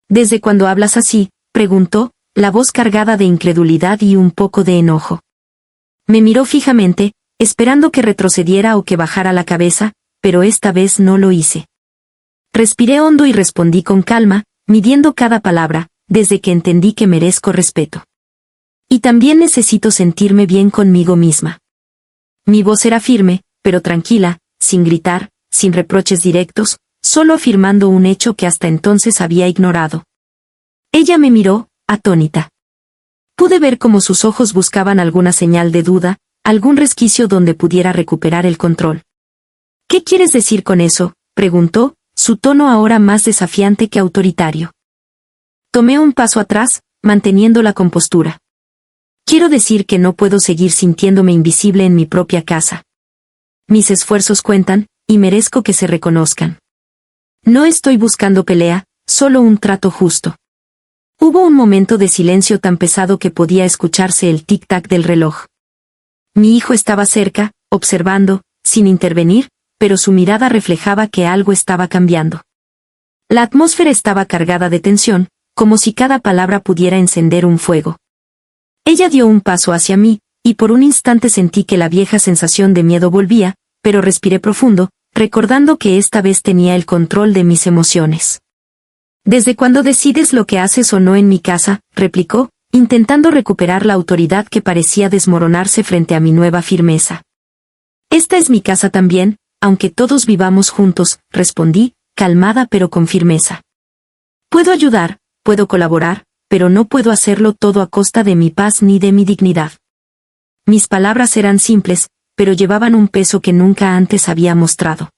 Speaker 1: ¿Desde cuándo hablas así?, preguntó, la voz cargada de incredulidad y un poco de enojo. Me miró fijamente, esperando que retrocediera o que bajara la cabeza, pero esta vez no lo hice. Respiré hondo y respondí con calma, midiendo cada palabra, desde que entendí que merezco respeto. Y también necesito sentirme bien conmigo misma. Mi voz era firme, pero tranquila, sin gritar, sin reproches directos, solo afirmando un hecho que hasta entonces había ignorado. Ella me miró, atónita. Pude ver cómo sus ojos buscaban alguna señal de duda, algún resquicio donde pudiera recuperar el control. ¿Qué quieres decir con eso?, preguntó, su tono ahora más desafiante que autoritario. Tomé un paso atrás, manteniendo la compostura. Quiero decir que no puedo seguir sintiéndome invisible en mi propia casa. Mis esfuerzos cuentan, y merezco que se reconozcan. No estoy buscando pelea, solo un trato justo. Hubo un momento de silencio tan pesado que podía escucharse el tic-tac del reloj. Mi hijo estaba cerca, observando, sin intervenir, pero su mirada reflejaba que algo estaba cambiando. La atmósfera estaba cargada de tensión, como si cada palabra pudiera encender un fuego. Ella dio un paso hacia mí, y por un instante sentí que la vieja sensación de miedo volvía, pero respiré profundo, recordando que esta vez tenía el control de mis emociones. «¿Desde cuándo decides lo que haces o no en mi casa?», replicó, intentando recuperar la autoridad que parecía desmoronarse frente a mi nueva firmeza. «Esta es mi casa también, aunque todos vivamos juntos», respondí, calmada pero con firmeza. «Puedo ayudar, puedo colaborar, pero no puedo hacerlo todo a costa de mi paz ni de mi dignidad». Mis palabras eran simples, pero llevaban un peso que nunca antes había mostrado.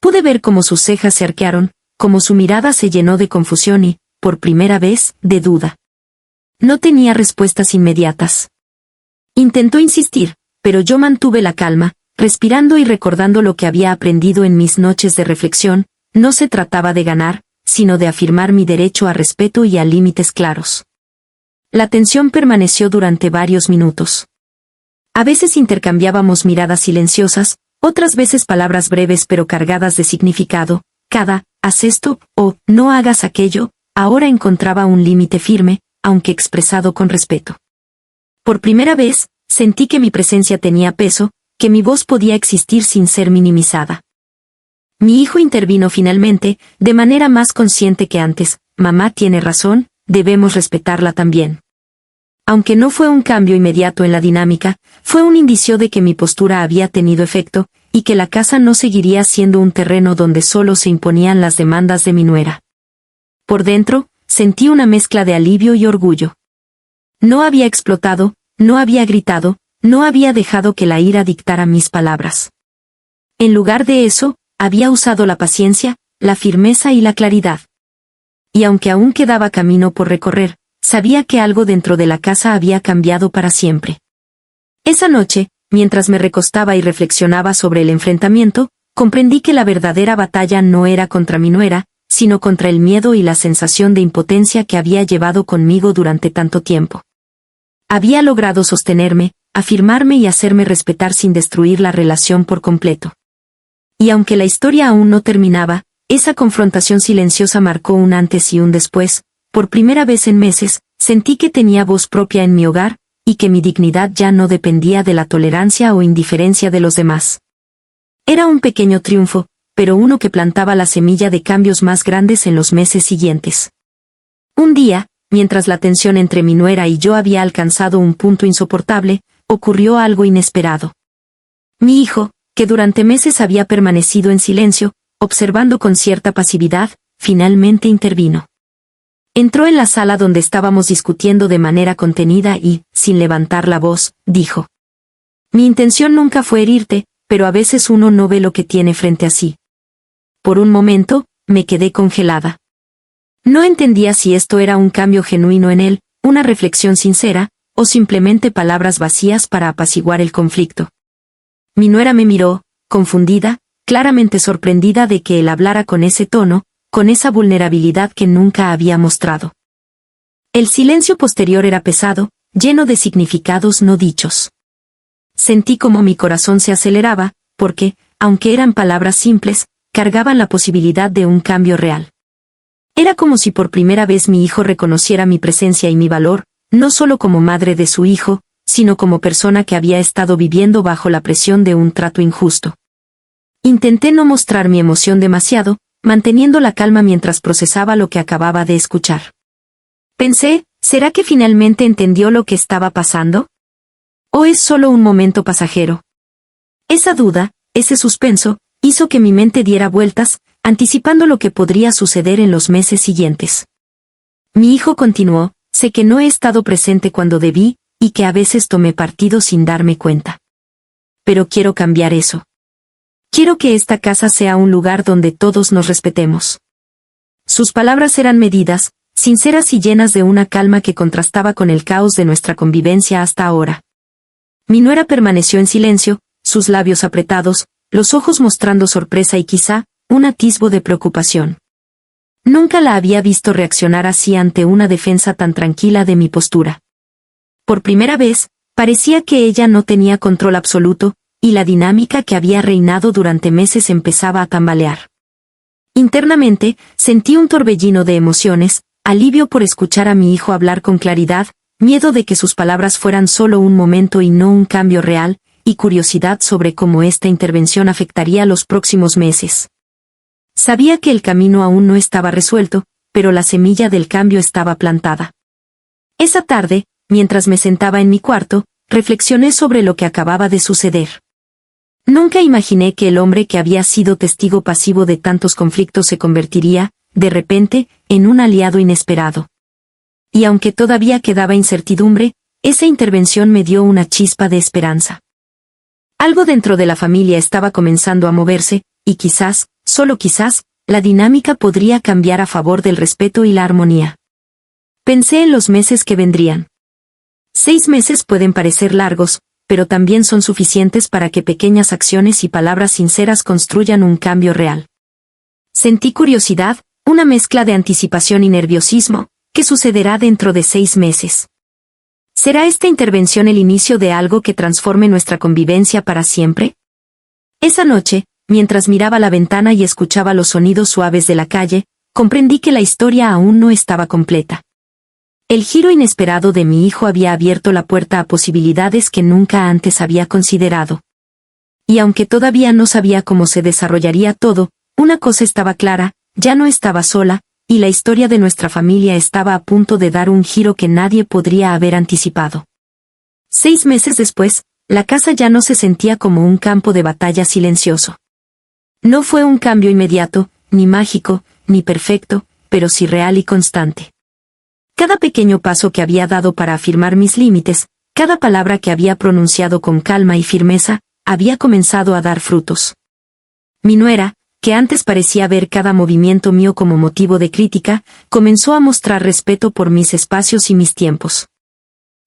Speaker 1: Pude ver cómo sus cejas se arquearon, cómo su mirada se llenó de confusión y, por primera vez, de duda. No tenía respuestas inmediatas. Intentó insistir, pero yo mantuve la calma, respirando y recordando lo que había aprendido en mis noches de reflexión. No se trataba de ganar, sino de afirmar mi derecho a respeto y a límites claros. La tensión permaneció durante varios minutos. A veces intercambiábamos miradas silenciosas, otras veces palabras breves pero cargadas de significado. Cada «haz esto» o «no hagas aquello» ahora encontraba un límite firme, aunque expresado con respeto. Por primera vez, sentí que mi presencia tenía peso, que mi voz podía existir sin ser minimizada. Mi hijo intervino finalmente, de manera más consciente que antes. «Mamá tiene razón, debemos respetarla también». Aunque no fue un cambio inmediato en la dinámica, fue un indicio de que mi postura había tenido efecto, y que la casa no seguiría siendo un terreno donde solo se imponían las demandas de mi nuera. Por dentro, sentí una mezcla de alivio y orgullo. No había explotado, no había gritado, no había dejado que la ira dictara mis palabras. En lugar de eso, había usado la paciencia, la firmeza y la claridad. Y aunque aún quedaba camino por recorrer, sabía que algo dentro de la casa había cambiado para siempre. Esa noche, mientras me recostaba y reflexionaba sobre el enfrentamiento, comprendí que la verdadera batalla no era contra mi nuera, sino contra el miedo y la sensación de impotencia que había llevado conmigo durante tanto tiempo. Había logrado sostenerme, afirmarme y hacerme respetar sin destruir la relación por completo. Y aunque la historia aún no terminaba, esa confrontación silenciosa marcó un antes y un después. Por primera vez en meses, sentí que tenía voz propia en mi hogar, y que mi dignidad ya no dependía de la tolerancia o indiferencia de los demás. Era un pequeño triunfo, pero uno que plantaba la semilla de cambios más grandes en los meses siguientes. Un día, mientras la tensión entre mi nuera y yo había alcanzado un punto insoportable, ocurrió algo inesperado. Mi hijo, que durante meses había permanecido en silencio, observando con cierta pasividad, finalmente intervino. Entró en la sala donde estábamos discutiendo de manera contenida y, sin levantar la voz, dijo: «Mi intención nunca fue herirte, pero a veces uno no ve lo que tiene frente a sí». Por un momento, me quedé congelada. No entendía si esto era un cambio genuino en él, una reflexión sincera, o simplemente palabras vacías para apaciguar el conflicto. Mi nuera me miró, confundida, claramente sorprendida de que él hablara con ese tono, con esa vulnerabilidad que nunca había mostrado. El silencio posterior era pesado, lleno de significados no dichos. Sentí como mi corazón se aceleraba, porque, aunque eran palabras simples, cargaban la posibilidad de un cambio real. Era como si por primera vez mi hijo reconociera mi presencia y mi valor, no solo como madre de su hijo, sino como persona que había estado viviendo bajo la presión de un trato injusto. Intenté no mostrar mi emoción demasiado, manteniendo la calma mientras procesaba lo que acababa de escuchar. Pensé, ¿será que finalmente entendió lo que estaba pasando? ¿O es solo un momento pasajero? Esa duda, ese suspenso, hizo que mi mente diera vueltas, anticipando lo que podría suceder en los meses siguientes. Mi hijo continuó, sé que no he estado presente cuando debí, y que a veces tomé partido sin darme cuenta. Pero quiero cambiar eso. Quiero que esta casa sea un lugar donde todos nos respetemos. Sus palabras eran medidas, sinceras y llenas de una calma que contrastaba con el caos de nuestra convivencia hasta ahora. Mi nuera permaneció en silencio, sus labios apretados, los ojos mostrando sorpresa y quizá, un atisbo de preocupación. Nunca la había visto reaccionar así ante una defensa tan tranquila de mi postura. Por primera vez, parecía que ella no tenía control absoluto, y la dinámica que había reinado durante meses empezaba a tambalear. Internamente, sentí un torbellino de emociones, alivio por escuchar a mi hijo hablar con claridad, miedo de que sus palabras fueran solo un momento y no un cambio real, y curiosidad sobre cómo esta intervención afectaría los próximos meses. Sabía que el camino aún no estaba resuelto, pero la semilla del cambio estaba plantada. Esa tarde, mientras me sentaba en mi cuarto, reflexioné sobre lo que acababa de suceder. Nunca imaginé que el hombre que había sido testigo pasivo de tantos conflictos se convertiría, de repente, en un aliado inesperado. Y aunque todavía quedaba incertidumbre, esa intervención me dio una chispa de esperanza. Algo dentro de la familia estaba comenzando a moverse, y quizás, solo quizás, la dinámica podría cambiar a favor del respeto y la armonía. Pensé en los meses que vendrían. 6 meses pueden parecer largos, pero también son suficientes para que pequeñas acciones y palabras sinceras construyan un cambio real. Sentí curiosidad, una mezcla de anticipación y nerviosismo. ¿Qué sucederá dentro de 6 meses? ¿Será esta intervención el inicio de algo que transforme nuestra convivencia para siempre? Esa noche, mientras miraba la ventana y escuchaba los sonidos suaves de la calle, comprendí que la historia aún no estaba completa. El giro inesperado de mi hijo había abierto la puerta a posibilidades que nunca antes había considerado. Y aunque todavía no sabía cómo se desarrollaría todo, una cosa estaba clara, ya no estaba sola, y la historia de nuestra familia estaba a punto de dar un giro que nadie podría haber anticipado. 6 meses después, la casa ya no se sentía como un campo de batalla silencioso. No fue un cambio inmediato, ni mágico, ni perfecto, pero sí real y constante. Cada pequeño paso que había dado para afirmar mis límites, cada palabra que había pronunciado con calma y firmeza, había comenzado a dar frutos. Mi nuera, que antes parecía ver cada movimiento mío como motivo de crítica, comenzó a mostrar respeto por mis espacios y mis tiempos.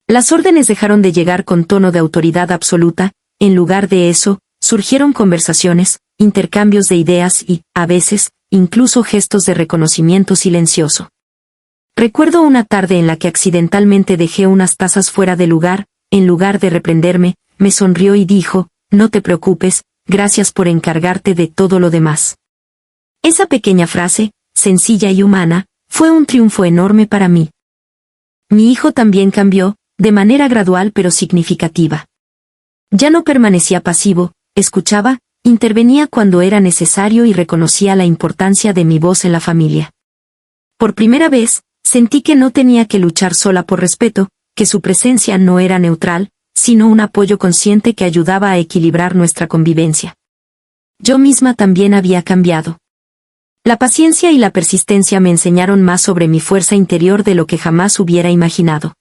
Speaker 1: Las órdenes dejaron de llegar con tono de autoridad absoluta, en lugar de eso, surgieron conversaciones, intercambios de ideas y, a veces, incluso gestos de reconocimiento silencioso. Recuerdo una tarde en la que accidentalmente dejé unas tazas fuera de lugar, en lugar de reprenderme, me sonrió y dijo, «No te preocupes, gracias por encargarte de todo lo demás». Esa pequeña frase, sencilla y humana, fue un triunfo enorme para mí. Mi hijo también cambió, de manera gradual pero significativa. Ya no permanecía pasivo, escuchaba, intervenía cuando era necesario y reconocía la importancia de mi voz en la familia. Por primera vez, sentí que no tenía que luchar sola por respeto, que su presencia no era neutral, sino un apoyo consciente que ayudaba a equilibrar nuestra convivencia. Yo misma también había cambiado. La paciencia y la persistencia me enseñaron más sobre mi fuerza interior de lo que jamás hubiera imaginado.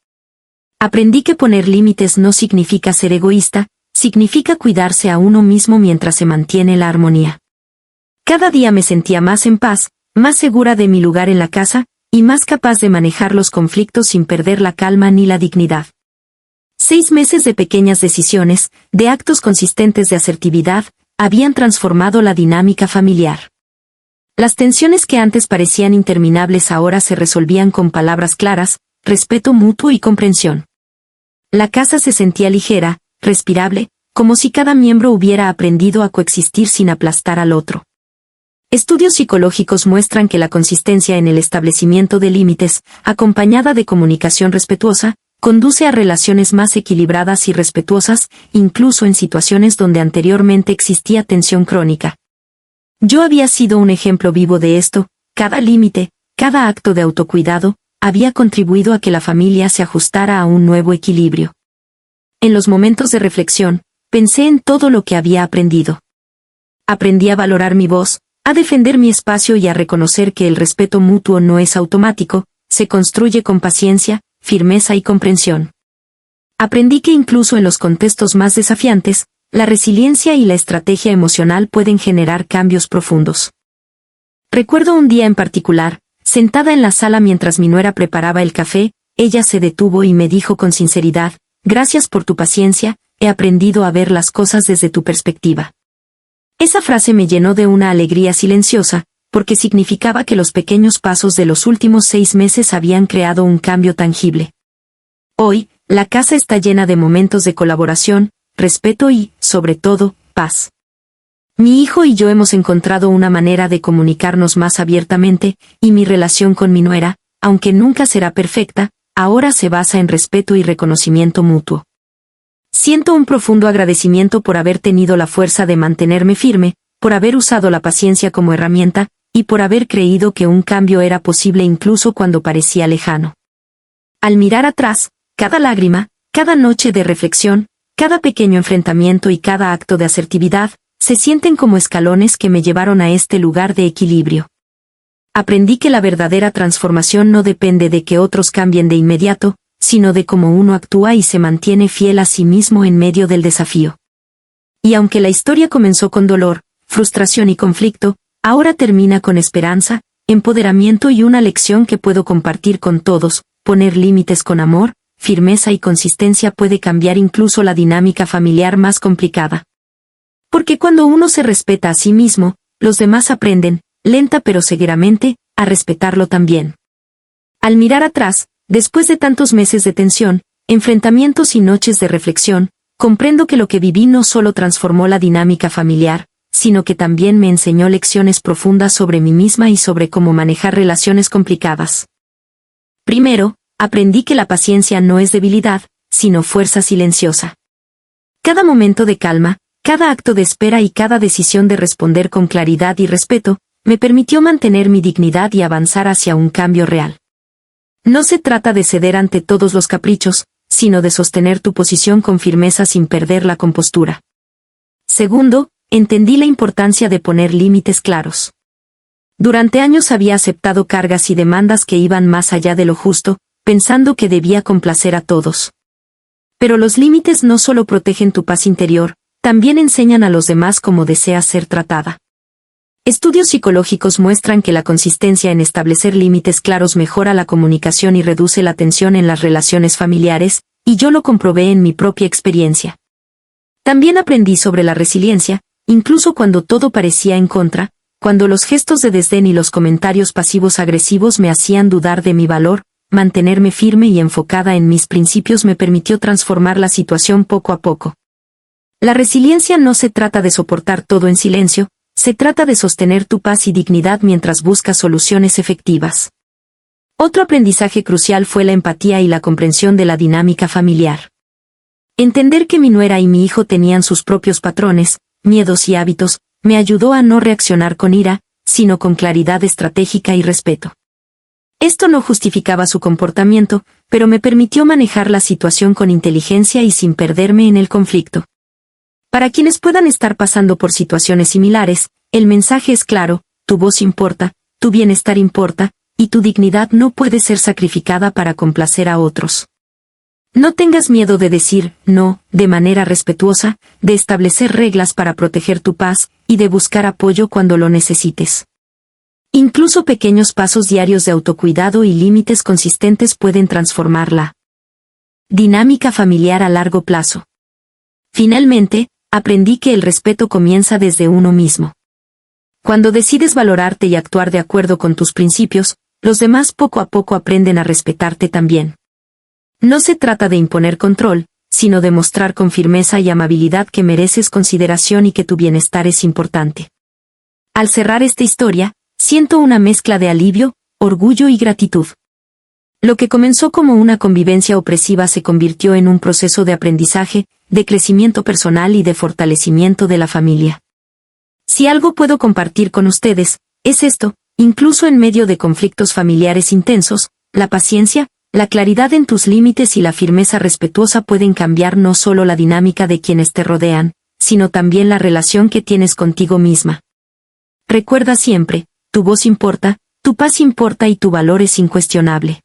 Speaker 1: Aprendí que poner límites no significa ser egoísta, significa cuidarse a uno mismo mientras se mantiene la armonía. Cada día me sentía más en paz, más segura de mi lugar en la casa, y más capaz de manejar los conflictos sin perder la calma ni la dignidad. 6 meses de pequeñas decisiones, de actos consistentes de asertividad, habían transformado la dinámica familiar. Las tensiones que antes parecían interminables ahora se resolvían con palabras claras, respeto mutuo y comprensión. La casa se sentía ligera, respirable, como si cada miembro hubiera aprendido a coexistir sin aplastar al otro. Estudios psicológicos muestran que la consistencia en el establecimiento de límites, acompañada de comunicación respetuosa, conduce a relaciones más equilibradas y respetuosas, incluso en situaciones donde anteriormente existía tensión crónica. Yo había sido un ejemplo vivo de esto. Cada límite, cada acto de autocuidado, había contribuido a que la familia se ajustara a un nuevo equilibrio. En los momentos de reflexión, pensé en todo lo que había aprendido. Aprendí a valorar mi voz, a defender mi espacio y a reconocer que el respeto mutuo no es automático, se construye con paciencia, firmeza y comprensión. Aprendí que incluso en los contextos más desafiantes, la resiliencia y la estrategia emocional pueden generar cambios profundos. Recuerdo un día en particular, sentada en la sala mientras mi nuera preparaba el café, ella se detuvo y me dijo con sinceridad: «Gracias por tu paciencia, he aprendido a ver las cosas desde tu perspectiva». Esa frase me llenó de una alegría silenciosa, porque significaba que los pequeños pasos de los últimos 6 meses habían creado un cambio tangible. Hoy, la casa está llena de momentos de colaboración, respeto y, sobre todo, paz. Mi hijo y yo hemos encontrado una manera de comunicarnos más abiertamente, y mi relación con mi nuera, aunque nunca será perfecta, ahora se basa en respeto y reconocimiento mutuo. Siento un profundo agradecimiento por haber tenido la fuerza de mantenerme firme, por haber usado la paciencia como herramienta, y por haber creído que un cambio era posible incluso cuando parecía lejano. Al mirar atrás, cada lágrima, cada noche de reflexión, cada pequeño enfrentamiento y cada acto de asertividad, se sienten como escalones que me llevaron a este lugar de equilibrio. Aprendí que la verdadera transformación no depende de que otros cambien de inmediato, sino de cómo uno actúa y se mantiene fiel a sí mismo en medio del desafío. Y aunque la historia comenzó con dolor, frustración y conflicto, ahora termina con esperanza, empoderamiento y una lección que puedo compartir con todos: poner límites con amor, firmeza y consistencia puede cambiar incluso la dinámica familiar más complicada. Porque cuando uno se respeta a sí mismo, los demás aprenden, lenta pero seguramente, a respetarlo también. Al mirar atrás, después de tantos meses de tensión, enfrentamientos y noches de reflexión, comprendo que lo que viví no solo transformó la dinámica familiar, sino que también me enseñó lecciones profundas sobre mí misma y sobre cómo manejar relaciones complicadas. Primero, aprendí que la paciencia no es debilidad, sino fuerza silenciosa. Cada momento de calma, cada acto de espera y cada decisión de responder con claridad y respeto, me permitió mantener mi dignidad y avanzar hacia un cambio real. No se trata de ceder ante todos los caprichos, sino de sostener tu posición con firmeza sin perder la compostura. Segundo, entendí la importancia de poner límites claros. Durante años había aceptado cargas y demandas que iban más allá de lo justo, pensando que debía complacer a todos. Pero los límites no solo protegen tu paz interior, también enseñan a los demás cómo deseas ser tratada. Estudios psicológicos muestran que la consistencia en establecer límites claros mejora la comunicación y reduce la tensión en las relaciones familiares, y yo lo comprobé en mi propia experiencia. También aprendí sobre la resiliencia, incluso cuando todo parecía en contra, cuando los gestos de desdén y los comentarios pasivos agresivos me hacían dudar de mi valor, mantenerme firme y enfocada en mis principios me permitió transformar la situación poco a poco. La resiliencia no se trata de soportar todo en silencio, se trata de sostener tu paz y dignidad mientras buscas soluciones efectivas. Otro aprendizaje crucial fue la empatía y la comprensión de la dinámica familiar. Entender que mi nuera y mi hijo tenían sus propios patrones, miedos y hábitos, me ayudó a no reaccionar con ira, sino con claridad estratégica y respeto. Esto no justificaba su comportamiento, pero me permitió manejar la situación con inteligencia y sin perderme en el conflicto. Para quienes puedan estar pasando por situaciones similares, el mensaje es claro: tu voz importa, tu bienestar importa, y tu dignidad no puede ser sacrificada para complacer a otros. No tengas miedo de decir no, de manera respetuosa, de establecer reglas para proteger tu paz, y de buscar apoyo cuando lo necesites. Incluso pequeños pasos diarios de autocuidado y límites consistentes pueden transformar la dinámica familiar a largo plazo. Finalmente, aprendí que el respeto comienza desde uno mismo. Cuando decides valorarte y actuar de acuerdo con tus principios, los demás poco a poco aprenden a respetarte también. No se trata de imponer control, sino de mostrar con firmeza y amabilidad que mereces consideración y que tu bienestar es importante. Al cerrar esta historia, siento una mezcla de alivio, orgullo y gratitud. Lo que comenzó como una convivencia opresiva se convirtió en un proceso de aprendizaje, de crecimiento personal y de fortalecimiento de la familia. Si algo puedo compartir con ustedes, es esto: incluso en medio de conflictos familiares intensos, la paciencia, la claridad en tus límites y la firmeza respetuosa pueden cambiar no solo la dinámica de quienes te rodean, sino también la relación que tienes contigo misma. Recuerda siempre, tu voz importa, tu paz importa y tu valor es incuestionable.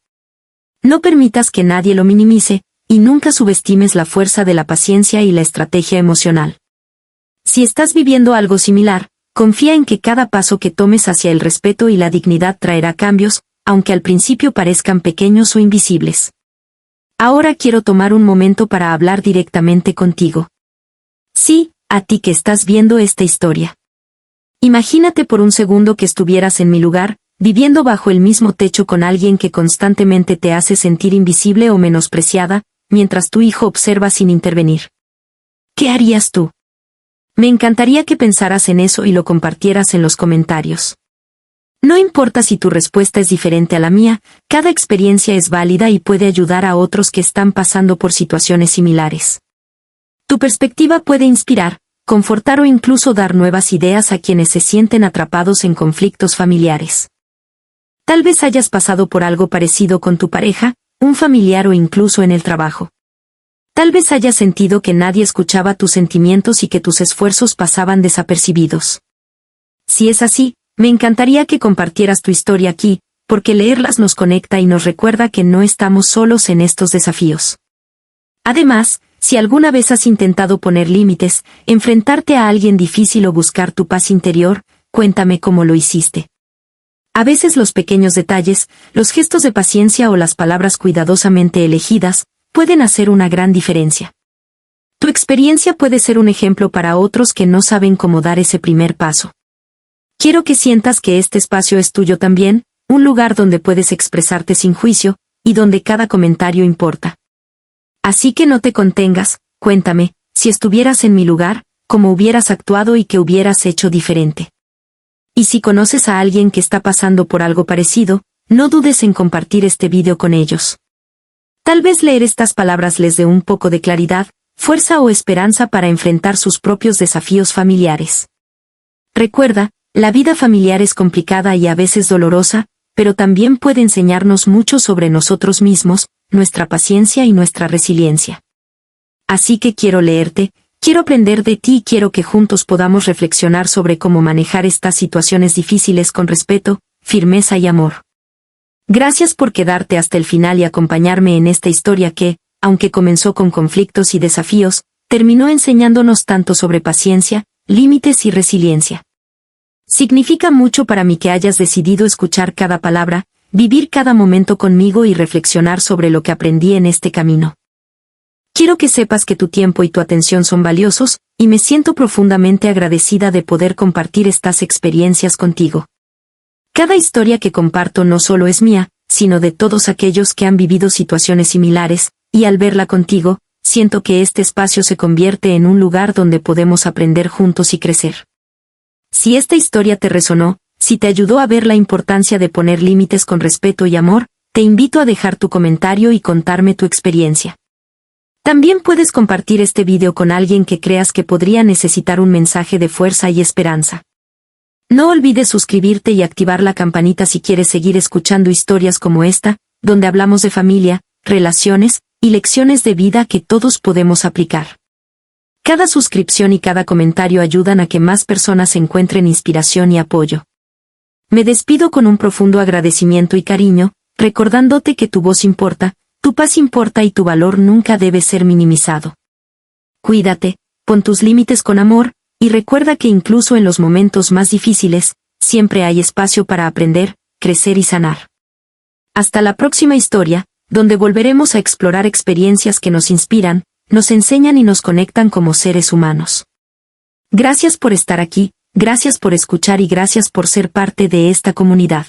Speaker 1: No permitas que nadie lo minimice, y nunca subestimes la fuerza de la paciencia y la estrategia emocional. Si estás viviendo algo similar, confía en que cada paso que tomes hacia el respeto y la dignidad traerá cambios, aunque al principio parezcan pequeños o invisibles. Ahora quiero tomar un momento para hablar directamente contigo. Sí, a ti que estás viendo esta historia. Imagínate por un segundo que estuvieras en mi lugar, viviendo bajo el mismo techo con alguien que constantemente te hace sentir invisible o menospreciada, mientras tu hijo observa sin intervenir. ¿Qué harías tú? Me encantaría que pensaras en eso y lo compartieras en los comentarios. No importa si tu respuesta es diferente a la mía, cada experiencia es válida y puede ayudar a otros que están pasando por situaciones similares. Tu perspectiva puede inspirar, confortar o incluso dar nuevas ideas a quienes se sienten atrapados en conflictos familiares. Tal vez hayas pasado por algo parecido con tu pareja, un familiar o incluso en el trabajo. Tal vez hayas sentido que nadie escuchaba tus sentimientos y que tus esfuerzos pasaban desapercibidos. Si es así, me encantaría que compartieras tu historia aquí, porque leerlas nos conecta y nos recuerda que no estamos solos en estos desafíos. Además, si alguna vez has intentado poner límites, enfrentarte a alguien difícil o buscar tu paz interior, cuéntame cómo lo hiciste. A veces los pequeños detalles, los gestos de paciencia o las palabras cuidadosamente elegidas, pueden hacer una gran diferencia. Tu experiencia puede ser un ejemplo para otros que no saben cómo dar ese primer paso. Quiero que sientas que este espacio es tuyo también, un lugar donde puedes expresarte sin juicio, y donde cada comentario importa. Así que no te contengas, cuéntame, si estuvieras en mi lugar, cómo hubieras actuado y qué hubieras hecho diferente. Y si conoces a alguien que está pasando por algo parecido, no dudes en compartir este video con ellos. Tal vez leer estas palabras les dé un poco de claridad, fuerza o esperanza para enfrentar sus propios desafíos familiares. Recuerda, la vida familiar es complicada y a veces dolorosa, pero también puede enseñarnos mucho sobre nosotros mismos, nuestra paciencia y nuestra resiliencia. Así que quiero leerte, quiero aprender de ti y quiero que juntos podamos reflexionar sobre cómo manejar estas situaciones difíciles con respeto, firmeza y amor. Gracias por quedarte hasta el final y acompañarme en esta historia que, aunque comenzó con conflictos y desafíos, terminó enseñándonos tanto sobre paciencia, límites y resiliencia. Significa mucho para mí que hayas decidido escuchar cada palabra, vivir cada momento conmigo y reflexionar sobre lo que aprendí en este camino. Quiero que sepas que tu tiempo y tu atención son valiosos, y me siento profundamente agradecida de poder compartir estas experiencias contigo. Cada historia que comparto no solo es mía, sino de todos aquellos que han vivido situaciones similares, y al verla contigo, siento que este espacio se convierte en un lugar donde podemos aprender juntos y crecer. Si esta historia te resonó, si te ayudó a ver la importancia de poner límites con respeto y amor, te invito a dejar tu comentario y contarme tu experiencia. También puedes compartir este video con alguien que creas que podría necesitar un mensaje de fuerza y esperanza. No olvides suscribirte y activar la campanita si quieres seguir escuchando historias como esta, donde hablamos de familia, relaciones y lecciones de vida que todos podemos aplicar. Cada suscripción y cada comentario ayudan a que más personas encuentren inspiración y apoyo. Me despido con un profundo agradecimiento y cariño, recordándote que tu voz importa, tu paz importa y tu valor nunca debe ser minimizado. Cuídate, pon tus límites con amor, y recuerda que incluso en los momentos más difíciles, siempre hay espacio para aprender, crecer y sanar. Hasta la próxima historia, donde volveremos a explorar experiencias que nos inspiran, nos enseñan y nos conectan como seres humanos. Gracias por estar aquí, gracias por escuchar y gracias por ser parte de esta comunidad.